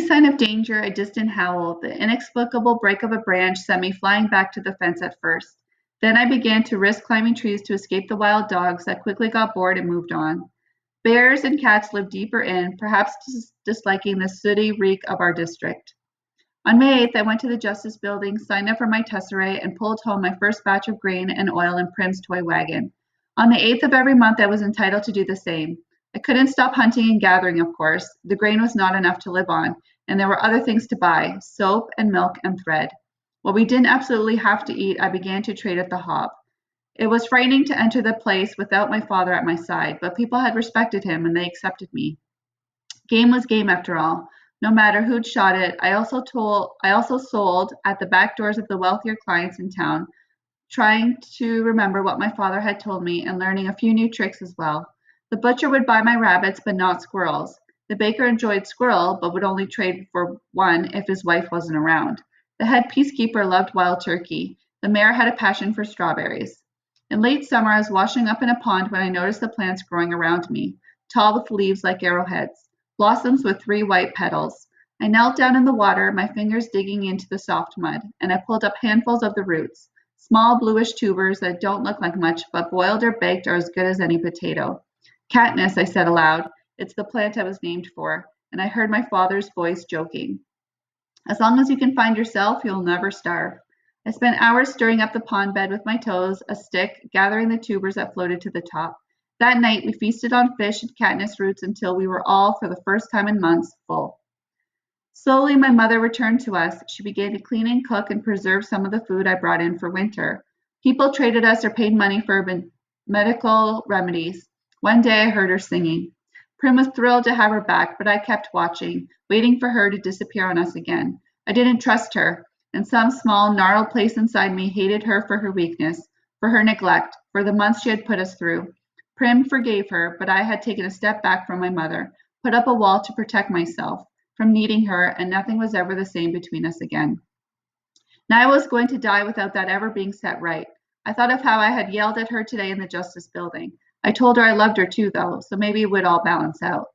sign of danger, a distant howl, the inexplicable break of a branch sent me flying back to the fence at first. Then I began to risk climbing trees to escape the wild dogs that quickly got bored and moved on. Bears and cats lived deeper in, perhaps disliking the sooty reek of our district. On May 8th, I went to the Justice Building, signed up for my tesserae, and pulled home my first batch of grain and oil in Prim's toy wagon. On the 8th of every month, I was entitled to do the same. I couldn't stop hunting and gathering, of course. The grain was not enough to live on, and there were other things to buy, soap and milk and thread. What we didn't absolutely have to eat, I began to trade at the Hob. It was frightening to enter the place without my father at my side, but people had respected him and they accepted me. Game was game after all. No matter who'd shot it, I also sold at the back doors of the wealthier clients in town, trying to remember what my father had told me and learning a few new tricks as well. The butcher would buy my rabbits, but not squirrels. The baker enjoyed squirrel, but would only trade for one if his wife wasn't around. The head peacekeeper loved wild turkey. The mayor had a passion for strawberries. In late summer, I was washing up in a pond when I noticed the plants growing around me, tall with leaves like arrowheads, blossoms with 3 white petals. I knelt down in the water, my fingers digging into the soft mud, and I pulled up handfuls of the roots, small bluish tubers that don't look like much, but boiled or baked are as good as any potato. Katniss, I said aloud. It's the plant I was named for, and I heard my father's voice joking. As long as you can find yourself, you'll never starve. I spent hours stirring up the pond bed with my toes, a stick, gathering the tubers that floated to the top. That night, we feasted on fish and Katniss roots until we were all, for the first time in months, full. Slowly, my mother returned to us. She began to clean and cook and preserve some of the food I brought in for winter. People traded us or paid money for medical remedies. One day, I heard her singing. Prim was thrilled to have her back, but I kept watching, waiting for her to disappear on us again. I didn't trust her, and some small, gnarled place inside me hated her for her weakness, for her neglect, for the months she had put us through. Prim forgave her, but I had taken a step back from my mother, put up a wall to protect myself from needing her, and nothing was ever the same between us again. Now I was going to die without that ever being set right. I thought of how I had yelled at her today in the Justice Building. I told her I loved her too, though, so maybe it would all balance out.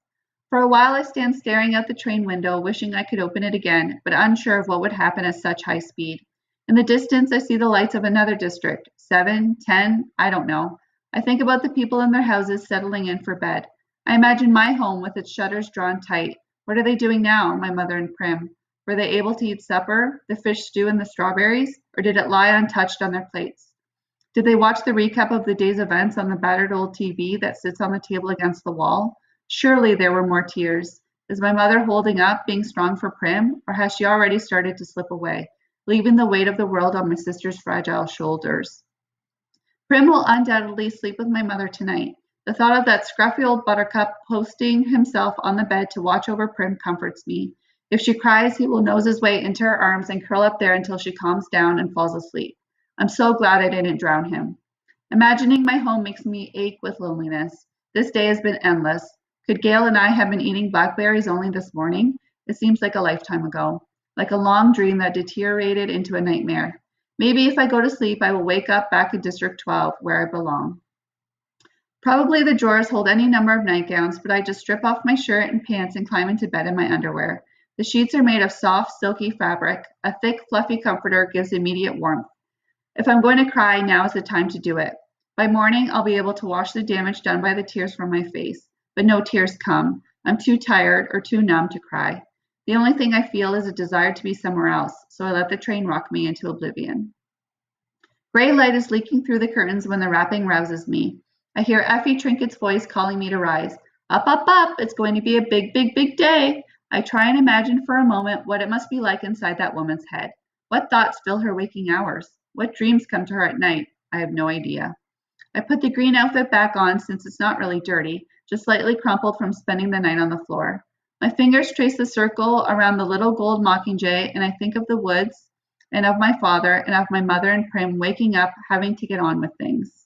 For a while I stand staring out the train window, wishing I could open it again, but unsure of what would happen at such high speed. In the distance, I see the lights of another district. 7, 10, I don't know. I think about the people in their houses settling in for bed. I imagine my home with its shutters drawn tight. What are they doing now, my mother and Prim? Were they able to eat supper, the fish stew and the strawberries, or did it lie untouched on their plates? Did they watch the recap of the day's events on the battered old TV that sits on the table against the wall? Surely there were more tears. Is my mother holding up, being strong for Prim, or has she already started to slip away, leaving the weight of the world on my sister's fragile shoulders? Prim will undoubtedly sleep with my mother tonight. The thought of that scruffy old buttercup posting himself on the bed to watch over Prim comforts me. If she cries, he will nose his way into her arms and curl up there until she calms down and falls asleep. I'm so glad I didn't drown him. Imagining my home makes me ache with loneliness. This day has been endless. Could Gail and I have been eating blackberries only this morning? It seems like a lifetime ago, like a long dream that deteriorated into a nightmare. Maybe if I go to sleep, I will wake up back in District 12, where I belong. Probably the drawers hold any number of nightgowns, but I just strip off my shirt and pants and climb into bed in my underwear. The sheets are made of soft, silky fabric. A thick, fluffy comforter gives immediate warmth. If I'm going to cry, now is the time to do it. By morning, I'll be able to wash the damage done by the tears from my face. But no tears come. I'm too tired or too numb to cry. The only thing I feel is a desire to be somewhere else, so I let the train rock me into oblivion. Gray light is leaking through the curtains when the rapping rouses me. I hear Effie Trinket's voice calling me to rise. Up, up, up! It's going to be a big, big, big day! I try and imagine for a moment what it must be like inside that woman's head. What thoughts fill her waking hours? What dreams come to her at night? I have no idea. I put the green outfit back on since it's not really dirty, just slightly crumpled from spending the night on the floor. My fingers trace the circle around the little gold mockingjay, and I think of the woods, and of my father, and of my mother and Prim waking up, having to get on with things.